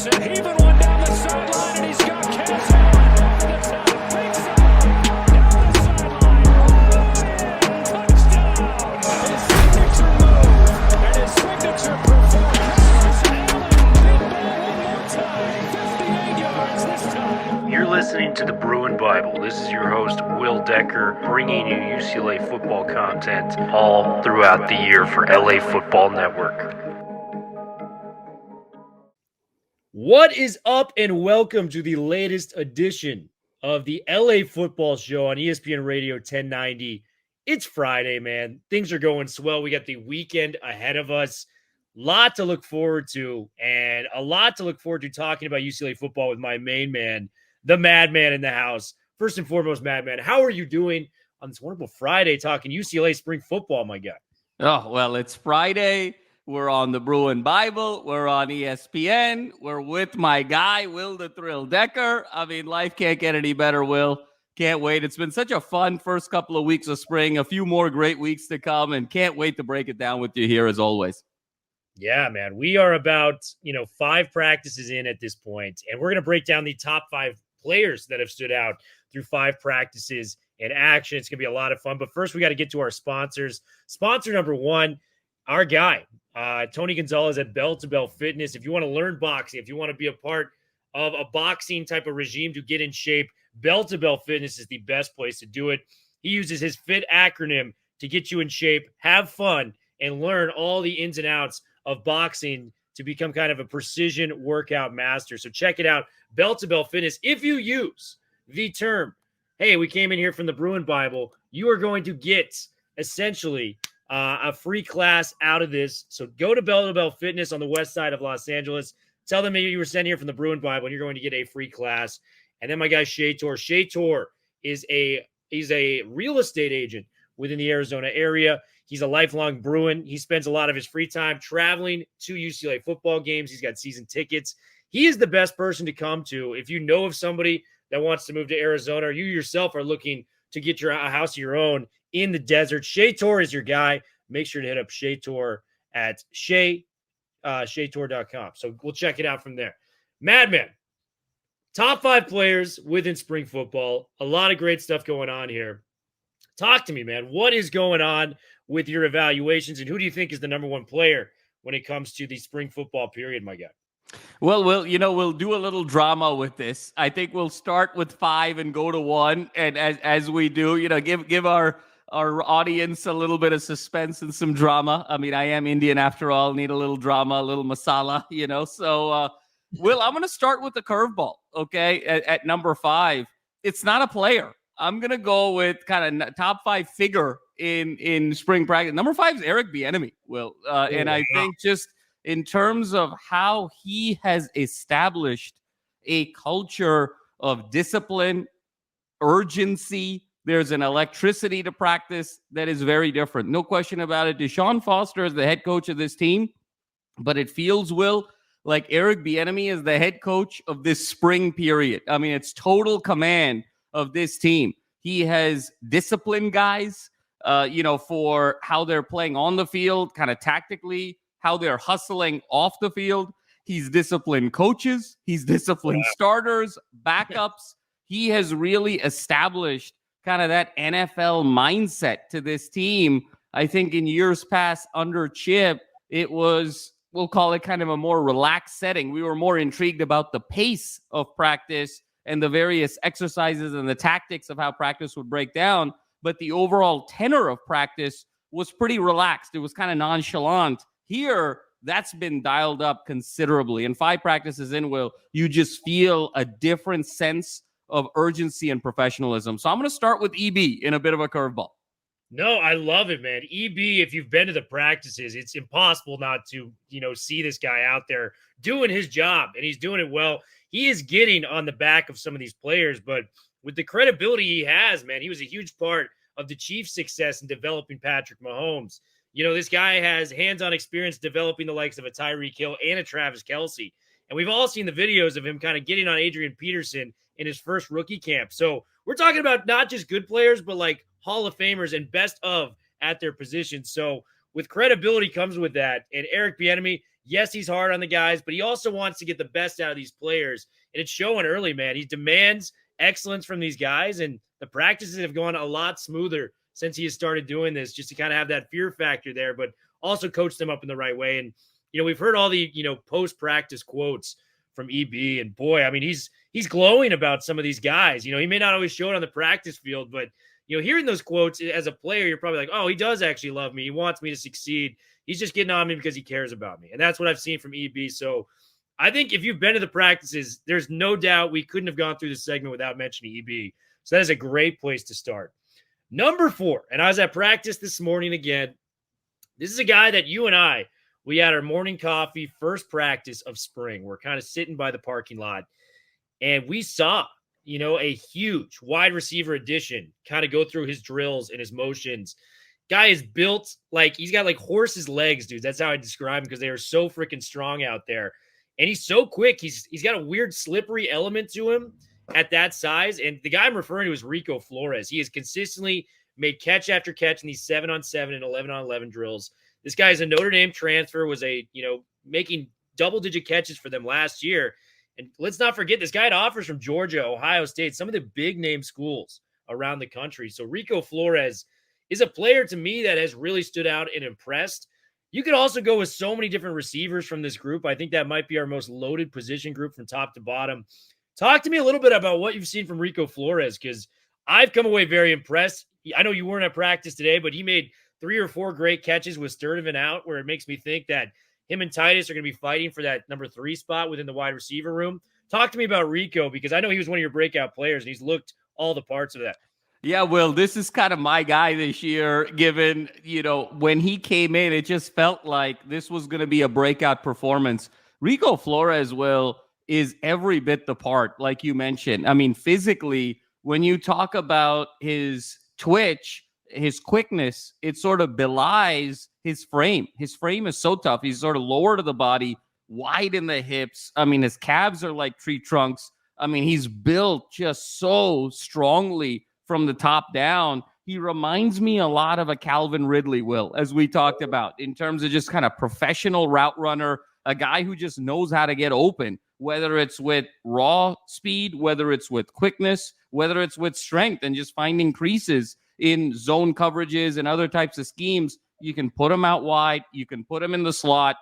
Peterson heaving one down the sideline, and he's got Cass Allen over the top. Big side, down the sideline. Touchdown. His signature move and his signature performance. Allen, deep ball one more time. 58 yards this time. You're listening to the Bruin Bible. This is your host, Will Decker, bringing you UCLA football content all throughout the year for LA Football Network. What is up, and welcome to the latest edition of the LA Football Show on ESPN Radio 1090. It's Friday, man. Things are going swell. We got the weekend ahead of us. Lot to look forward to, and a lot to look forward to talking about UCLA football with my main man, the madman in the house. First and foremost, madman, how are you doing on this wonderful Friday talking UCLA spring football, my guy? Oh, well, it's Friday. We're on the Bruin Bible. We're on ESPN. We're with my guy, Will the Thrill Decker. I mean, life can't get any better, Will. Can't wait. It's been such a fun first couple of weeks of spring. A few more great weeks to come, and can't wait to break it down with you here as always. Yeah, man. We are about, 5 practices in at this point, and we're going to break down the top 5 players that have stood out through 5 practices in action. It's going to be a lot of fun. But first, we got to get to our sponsors. Sponsor number 1, our guy, Tony Gonzalez at Bell to Bell Fitness. If you want to learn boxing, if you want to be a part of a boxing type of regime to get in shape, Bell to Bell Fitness is the best place to do it. He uses his FIT acronym to get you in shape, have fun, and learn all the ins and outs of boxing to become kind of a precision workout master. So check it out, Bell to Bell Fitness. If you use the term, hey, we came in here from the Bruin Bible, you are going to get essentially a free class out of this. So go to Bell to Bell Fitness on the west side of Los Angeles. Tell them you were sent here from the Bruin Bible, and you're going to get a free class. And then my guy Shea Tor. Shea Tor is he's a real estate agent within the Arizona area. He's a lifelong Bruin. He spends a lot of his free time traveling to UCLA football games. He's got season tickets. He is the best person to come to if you know of somebody that wants to move to Arizona, or you yourself are looking to get a house of your own in the desert. Shea Tor is your guy. Make sure to hit up Shea Tor at SheaTor.com. So we'll check it out from there. Madman, top 5 players within spring football. A lot of great stuff going on here. Talk to me, man. What is going on with your evaluations, and who do you think is the number 1 player when it comes to the spring football period, my guy? Well, we'll do a little drama with this. I think we'll start with 5 and go to 1. And as we do, give our audience a little bit of suspense and some drama. I mean, I am Indian after all, need a little drama, a little masala, So, Will, I'm going to start with the curveball, okay? At number 5, it's not a player. I'm going to go with kind of top 5 figure in spring practice. Number 5 is Eric Bieniemy, Will. And I think just in terms of how he has established a culture of discipline, urgency, there's an electricity to practice that is very different. No question about it. Deshaun Foster is the head coach of this team, but it feels, Will, like Eric Bieniemy is the head coach of this spring period. I mean, it's total command of this team. He has disciplined guys, for how they're playing on the field, kind of tactically, how they're hustling off the field. He's disciplined coaches. He's disciplined starters, backups. He has really established kind of that NFL mindset to this team. I think in years past under Chip, it was, we'll call it kind of a more relaxed setting. We were more intrigued about the pace of practice and the various exercises and the tactics of how practice would break down. But the overall tenor of practice was pretty relaxed. It was kind of nonchalant. Here, that's been dialed up considerably. And 5 practices in, Will, you just feel a different sense of urgency and professionalism. So I'm going to start with EB in a bit of a curveball. No, I love it, man. EB, if you've been to the practices, it's impossible not to, see this guy out there doing his job, and he's doing it well. He is getting on the back of some of these players, but with the credibility he has, man, he was a huge part of the Chiefs' success in developing Patrick Mahomes. This guy has hands-on experience developing the likes of a Tyreek Hill and a Travis Kelce. And we've all seen the videos of him kind of getting on Adrian Peterson in his first rookie camp. So we're talking about not just good players, but like Hall of Famers and best of at their position. So with credibility comes with that. And Eric Bieniemy, Yes, he's hard on the guys, but he also wants to get the best out of these players. And it's showing early, man. He demands excellence from these guys, and the practices have gone a lot smoother since he has started doing this, just to kind of have that fear factor there, but also coach them up in the right way. And, we've heard all the, post-practice quotes from EB, and boy, I mean, he's glowing about some of these guys. He may not always show it on the practice field, but, hearing those quotes as a player, you're probably like, oh, he does actually love me. He wants me to succeed. He's just getting on me because he cares about me. And that's what I've seen from EB. So I think if you've been to the practices, there's no doubt we couldn't have gone through this segment without mentioning EB. So that is a great place to start. Number 4, and I was at practice this morning again. This is a guy that you and I, we had our morning coffee, first practice of spring. We're kind of sitting by the parking lot, and we saw, a huge wide receiver addition kind of go through his drills and his motions. Guy is built like he's got like horse's legs, dude. That's how I describe him because they are so freaking strong out there. And he's so quick. He's got a weird slippery element to him at that size. And the guy I'm referring to is Rico Flores. He has consistently made catch after catch in these 7-on-7 and 11-on-11 drills. This guy is a Notre Dame transfer, was making double-digit catches for them last year. And let's not forget, this guy had offers from Georgia, Ohio State, some of the big-name schools around the country. So Rico Flores is a player to me that has really stood out and impressed. You could also go with so many different receivers from this group. I think that might be our most loaded position group from top to bottom. Talk to me a little bit about what you've seen from Rico Flores, because I've come away very impressed. I know you weren't at practice today, but he made 3 or 4 great catches with Sturdivant out, where it makes me think that him and Titus are going to be fighting for that number 3 spot within the wide receiver room. Talk to me about Rico, because I know he was one of your breakout players, and he's looked all the parts of that. Yeah, Will, this is kind of my guy this year, given, when he came in, it just felt like this was going to be a breakout performance. Rico Flores, Will, is every bit the part, like you mentioned. I mean, physically, when you talk about his twitch, his quickness, it sort of belies his frame. His frame is so tough. He's sort of lower to the body, wide in the hips. I mean, his calves are like tree trunks. I mean, he's built just so strongly from the top down. He reminds me a lot of a Calvin Ridley, Will, as we talked about, in terms of just kind of professional route runner, a guy who just knows how to get open, whether it's with raw speed, whether it's with quickness, whether it's with strength and just finding creases in zone coverages and other types of schemes. You can put him out wide. You can put him in the slot.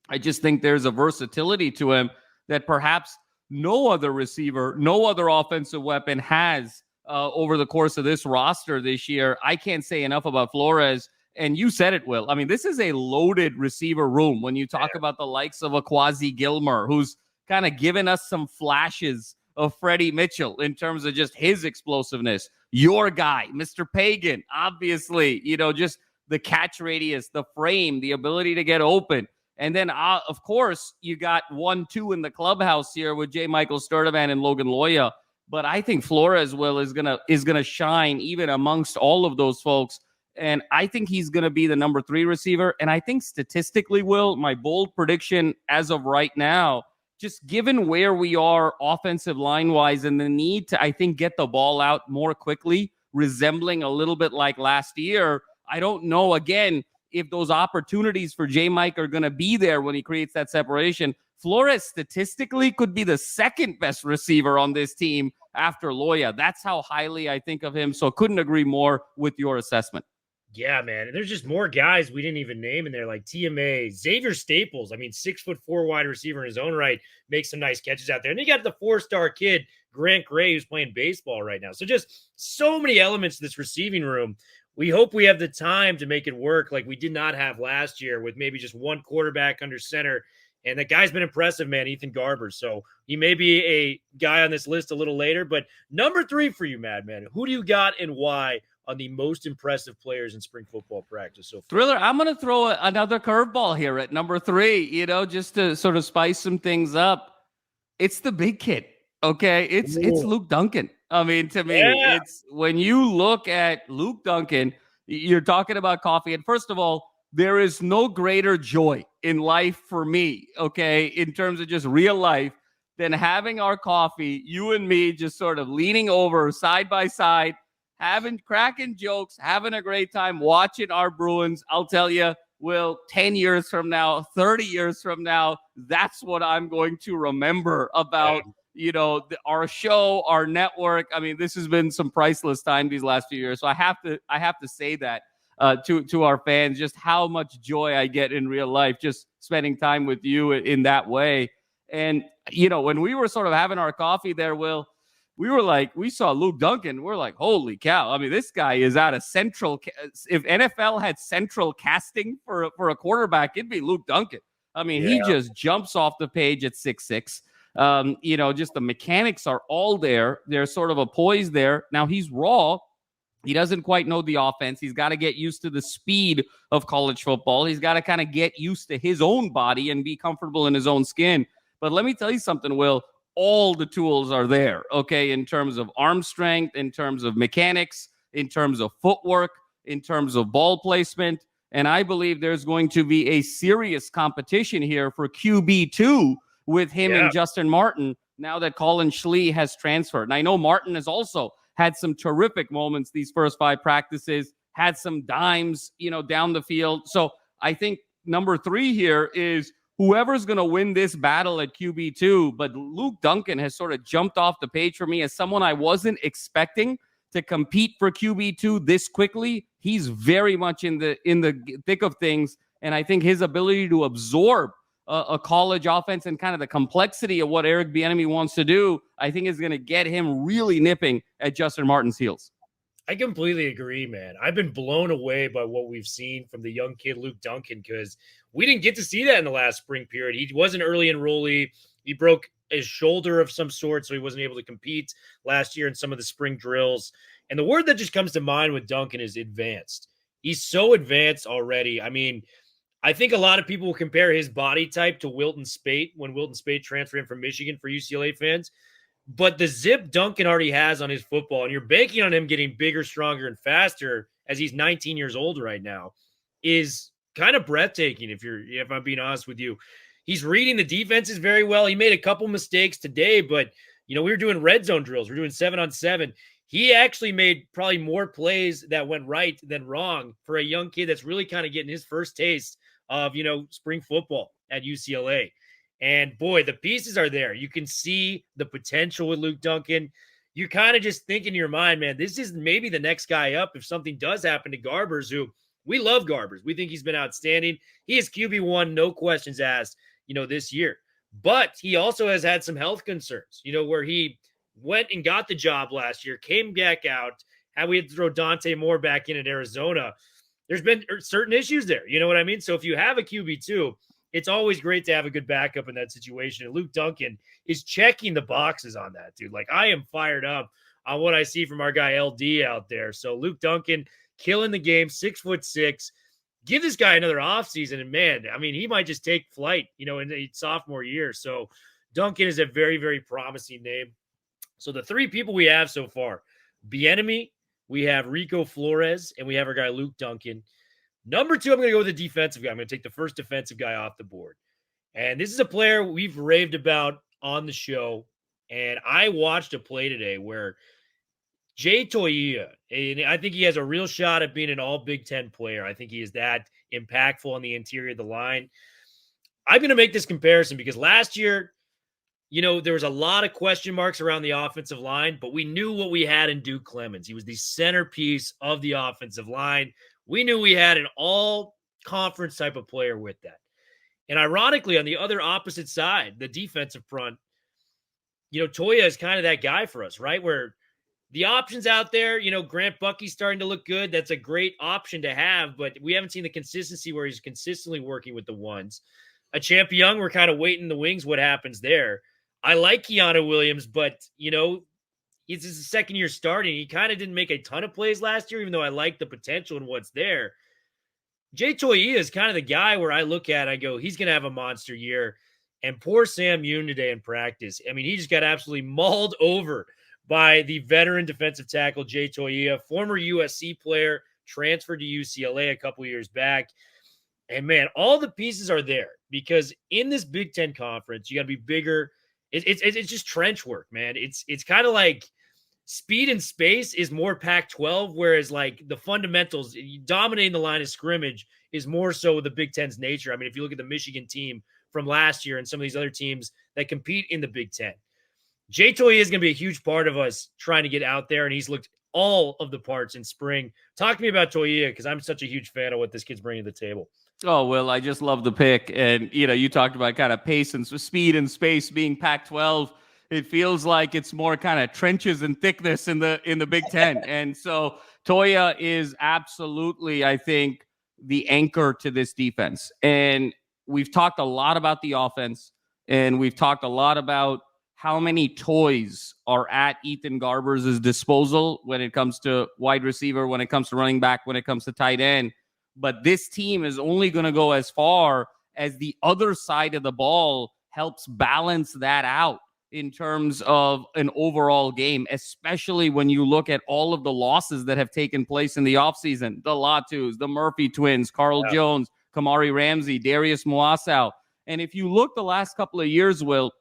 I just think there's a versatility to him that perhaps no other receiver, no other offensive weapon has over the course of this roster this year. I can't say enough about Flores. And you said it, Will. I mean, this is a loaded receiver room when you talk about the likes of a Quasi Gilmer, who's kind of given us some flashes of Freddie Mitchell in terms of just his explosiveness. Your guy, Mr. Pagan, obviously, just the catch radius, the frame, the ability to get open. And then, of course, you got 1-2 in the clubhouse here with J. Michael Sturdivant and Logan Loya. But I think Flores, Will, is gonna shine even amongst all of those folks. And I think he's going to be the number 3 receiver. And I think statistically, Will, my bold prediction as of right now, just given where we are offensive line-wise and the need to, I think, get the ball out more quickly, resembling a little bit like last year, I don't know, again, if those opportunities for J-Mike are going to be there when he creates that separation. Flores statistically could be the second best receiver on this team after Loya. That's how highly I think of him. So couldn't agree more with your assessment. Yeah, man. And there's just more guys we didn't even name in there, like TMA, Xavier Staples. I mean, 6'4" wide receiver in his own right, makes some nice catches out there. And you got the 4-star kid, Grant Gray, who's playing baseball right now. So just so many elements to this receiving room. We hope we have the time to make it work like we did not have last year with maybe just one quarterback under center. And that guy's been impressive, man, Ethan Garber. So he may be a guy on this list a little later. But number 3 for you, Madman, who do you got and why on the most impressive players in spring football practice so far? Thriller, I'm going to throw another curveball here at number 3, just to sort of spice some things up. It's the big kid, okay? It's Luke Duncan. I mean, to me, it's when you look at Luke Duncan, you're talking about coffee. And first of all, there is no greater joy in life for me, okay, in terms of just real life, than having our coffee, you and me just sort of leaning over side by side, cracking jokes, having a great time, watching our Bruins. I'll tell you, Will 10 years from now, 30 years from now, that's what I'm going to remember about, our show, our network. I mean, this has been some priceless time these last few years. So I have to say that to our fans, just how much joy I get in real life, just spending time with you in that way. And, when we were sort of having our coffee there, Will, we saw Luke Duncan. We're like, holy cow. I mean, this guy is out of central. If NFL had central casting for a quarterback, it'd be Luke Duncan. I mean, He just jumps off the page at 6'6". Just the mechanics are all there. There's sort of a poise there. Now he's raw. He doesn't quite know the offense. He's got to get used to the speed of college football. He's got to kind of get used to his own body and be comfortable in his own skin. But let me tell you something, Will. All the tools are there, okay, in terms of arm strength, in terms of mechanics, in terms of footwork, in terms of ball placement. And I believe there's going to be a serious competition here for QB2 with him and Justin Martin now that Colin Schlee has transferred. And I know Martin has also had some terrific moments these first 5 practices, had some dimes, down the field. So I think number 3 here is whoever's going to win this battle at QB2, but Luke Duncan has sort of jumped off the page for me as someone I wasn't expecting to compete for QB2 this quickly. He's very much in the thick of things, and I think his ability to absorb a college offense and kind of the complexity of what Eric Bieniemy wants to do, I think is going to get him really nipping at Justin Martin's heels. I completely agree, man. I've been blown away by what we've seen from the young kid Luke Duncan because we didn't get to see that in the last spring period. He was an early enrollee. He broke his shoulder of some sort, so he wasn't able to compete last year in some of the spring drills. And the word that just comes to mind with Duncan is advanced. He's so advanced already. I mean, I think a lot of people will compare his body type to Wilton Spate when Wilton Spate transferred in from Michigan for UCLA fans. But the zip Duncan already has on his football, and you're banking on him getting bigger, stronger, and faster as he's 19 years old right now, is kind of breathtaking if I'm being honest with you. He's reading the defenses very well. He made a couple mistakes today, but, we were doing red zone drills. We're doing 7-on-7. He actually made probably more plays that went right than wrong for a young kid that's really kind of getting his first taste of, spring football at UCLA. And boy, the pieces are there. You can see the potential with Luke Duncan. You kind of just think in your mind, man, this is maybe the next guy up if something does happen to Garbers, who we love Garbers. We think he's been outstanding. He is QB1, no questions asked, this year. But he also has had some health concerns, where he went and got the job last year, came back out, how we had to throw Dante Moore back in at Arizona. There's been certain issues there. You know what I mean? So if you have a QB2, it's always great to have a good backup in that situation. And Luke Duncan is checking the boxes on that, dude. Like, I am fired up on what I see from our guy LD out there. So Luke Duncan killing the game, 6'6". Give this guy another offseason. And man, I mean, he might just take flight, in the sophomore year. So Duncan is a very, very promising name. So the 3 people we have so far, Bieniemy, we have Rico Flores, and we have our guy Luke Duncan. Number 2, I'm going to go with the defensive guy. I'm going to take the first defensive guy off the board. And this is a player we've raved about on the show. And I watched a play today where Jay Toia, and I think he has a real shot at being an all Big Ten player. I think he is that impactful on the interior of the line. I'm going to make this comparison because last year, there was a lot of question marks around the offensive line, but we knew what we had in Duke Clemens. He was the centerpiece of the offensive line. We knew we had an all-conference type of player with that. And ironically, on the other opposite side, the defensive front, Toia is kind of that guy for us, right? Where the options out there, Grant Bucky's starting to look good. That's a great option to have, but we haven't seen the consistency where he's consistently working with the ones. A Champ Young, we're kind of waiting in the wings what happens there. I like Keanu Williams, but, it's his second year starting. He kind of didn't make a ton of plays last year, even though I like the potential and what's there. Jay Toia is kind of the guy where I look at, I go, he's going to have a monster year. And poor Sam Yoon today in practice. I mean, he just got absolutely mauled over by the veteran defensive tackle, Jay Toia, former USC player, transferred to UCLA a couple years back. And man, all the pieces are there because in this Big Ten conference, you got to be bigger. It's just trench work, man. It's kind of like speed and space is more Pac-12, whereas like the fundamentals, dominating the line of scrimmage is more so the Big Ten's nature. I mean, if you look at the Michigan team from last year and some of these other teams that compete in the Big Ten, Jay Toye is going to be a huge part of us trying to get out there, and he's looked all of the parts in spring. Talk to me about Toye, because I'm such a huge fan of what this kid's bringing to the table. Oh, Will, I just love the pick. And, you talked about kind of pace and speed and space being Pac-12. It feels like it's more kind of trenches and thickness in the Big Ten. And so Toye is absolutely, I think, the anchor to this defense. And we've talked a lot about the offense, and we've talked a lot about how many toys are at Ethan Garber's disposal when it comes to wide receiver, when it comes to running back, when it comes to tight end. But this team is only going to go as far as the other side of the ball helps balance that out in terms of an overall game, especially when you look at all of the losses that have taken place in the offseason. The Latus, the Murphy twins, Carl Jones, Kamari Ramsey, Darius Moasow. And if you look the last couple of years, Will,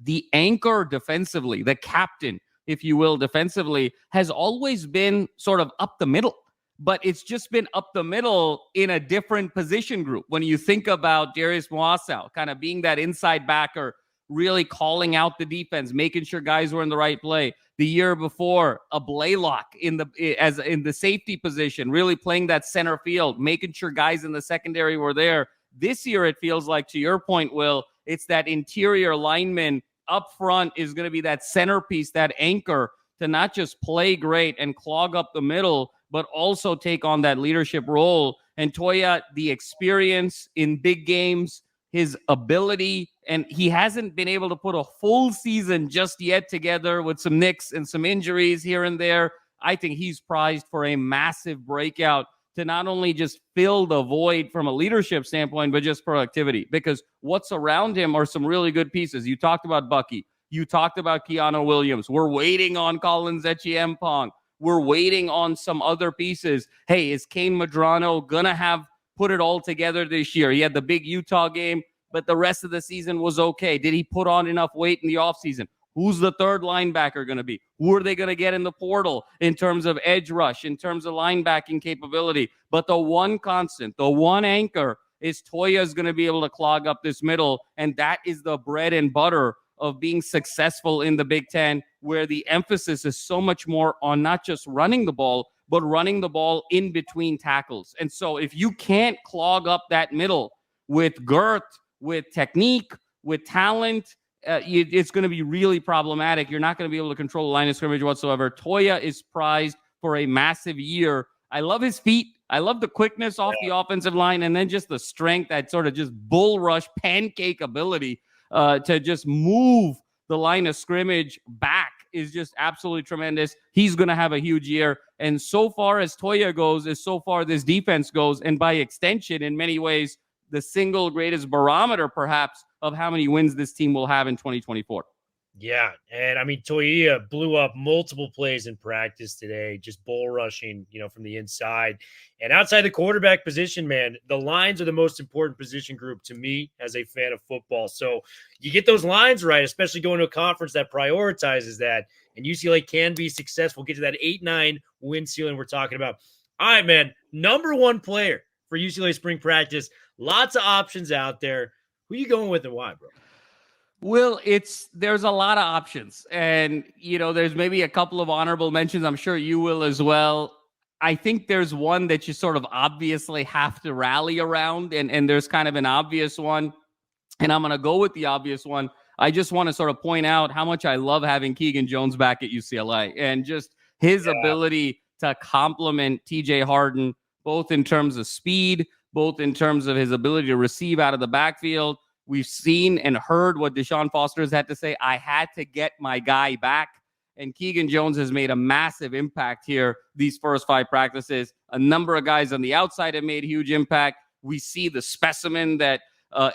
the anchor defensively, the captain, if you will, defensively, has always been sort of up the middle. But it's just been up the middle in a different position group. When you think about Darius Moasow kind of being that inside backer, really calling out the defense, making sure guys were in the right play. The year before, a Blaylock in the safety position, really playing that center field, making sure guys in the secondary were there. This year, it feels like, to your point, Will, it's that interior lineman up front is going to be that centerpiece, that anchor to not just play great and clog up the middle, but also take on that leadership role. And Toye, the experience in big games, his ability, and he hasn't been able to put a full season just yet together with some nicks and some injuries here and there. I think he's prized for a massive breakout to not only just fill the void from a leadership standpoint, but just productivity, because what's around him are some really good pieces. You talked about Bucky. You talked about Keanu Williams. We're waiting on Collins Echiempong. We're waiting on some other pieces. Hey, is Kane Medrano going to have put it all together this year? He had the big Utah game, but the rest of the season was okay. Did he put on enough weight in the offseason? Who's the third linebacker going to be? Who are they going to get in the portal in terms of edge rush, in terms of linebacking capability? But the one constant, the one anchor is Toye is going to be able to clog up this middle, and that is the bread and butter of being successful in the Big Ten, where the emphasis is so much more on not just running the ball, but running the ball in between tackles. And so if you can't clog up that middle with girth, with technique, with talent, it's going to be really problematic. You're not going to be able to control the line of scrimmage whatsoever. Toye is prized for a massive year. I love his feet. I love the quickness off the offensive line, and then just the strength, that sort of just bull rush pancake ability to just move the line of scrimmage back is just absolutely tremendous. He's going to have a huge year. And so far as Toye goes, as so far this defense goes, and by extension, in many ways, the single greatest barometer, perhaps, of how many wins this team will have in 2024. Yeah, and I mean, Toye blew up multiple plays in practice today, just bull rushing, from the inside. And outside the quarterback position, man, the lines are the most important position group to me as a fan of football. So you get those lines right, especially going to a conference that prioritizes that, and UCLA can be successful, get to that 8-9 win ceiling we're talking about. All right, man, number one player for UCLA spring practice. Lots of options out there. Who you going with and why, bro? Well, there's a lot of options, and there's maybe a couple of honorable mentions. I'm sure you will as well. I think there's one that you sort of obviously have to rally around, and there's kind of an obvious one, and I'm going to go with the obvious one. I just want to sort of point out how much I love having Keegan Jones back at UCLA, and just his ability to complement TJ Harden, both in terms of speed, both in terms of his ability to receive out of the backfield. We've seen and heard what Deshaun Foster has had to say. I had to get my guy back. And Keegan Jones has made a massive impact here these first 5 practices. A number of guys on the outside have made huge impact. We see the specimen that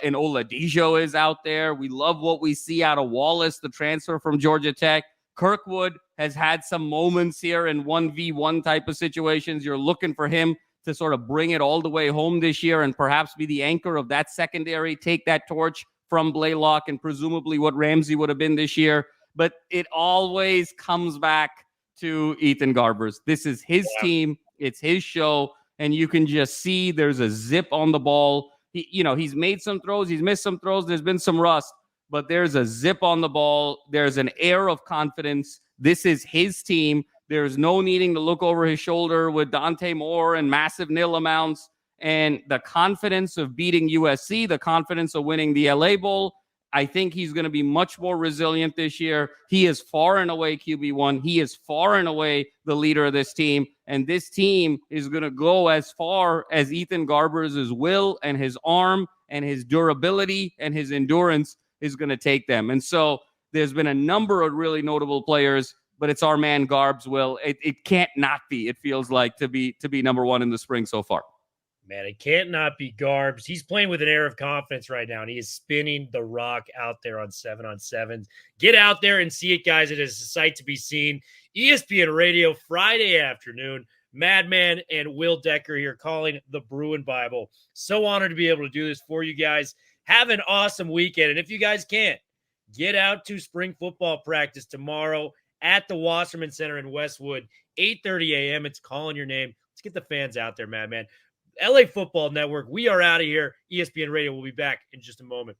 in Oladipo is out there. We love what we see out of Wallace, the transfer from Georgia Tech. Kirkwood has had some moments here in 1v1 type of situations. You're looking for him to sort of bring it all the way home this year and perhaps be the anchor of that secondary, take that torch from Blaylock and presumably what Ramsey would have been this year. but it always comes back to Ethan Garbers. This is his team. It's his show. And you can just see there's a zip on the ball. He's made some throws. He's missed some throws. There's been some rust, but there's a zip on the ball. There's an air of confidence. This is his team. There's no needing to look over his shoulder with Dante Moore and massive nil amounts. And the confidence of beating USC, the confidence of winning the LA Bowl, I think he's going to be much more resilient this year. He is far and away QB1. He is far and away the leader of this team. And this team is going to go as far as Ethan Garbers' will and his arm and his durability and his endurance is going to take them. And so there's been a number of really notable players, but it's our man Garbs, Will. It can't not be, it feels like, to be number one in the spring so far. Man, it can't not be Garbs. He's playing with an air of confidence right now, and he is spinning the rock out there on 7-on-7. Get out there and see it, guys. It is a sight to be seen. ESPN Radio, Friday afternoon. Madman and Will Decker here calling the Bruin Bible. So honored to be able to do this for you guys. Have an awesome weekend. And if you guys can't, get out to spring football practice tomorrow at the Wasserman Center in Westwood, 8:30 a.m. It's calling your name. Let's get the fans out there, Madman. LA Football Network, we are out of here. ESPN Radio will be back in just a moment.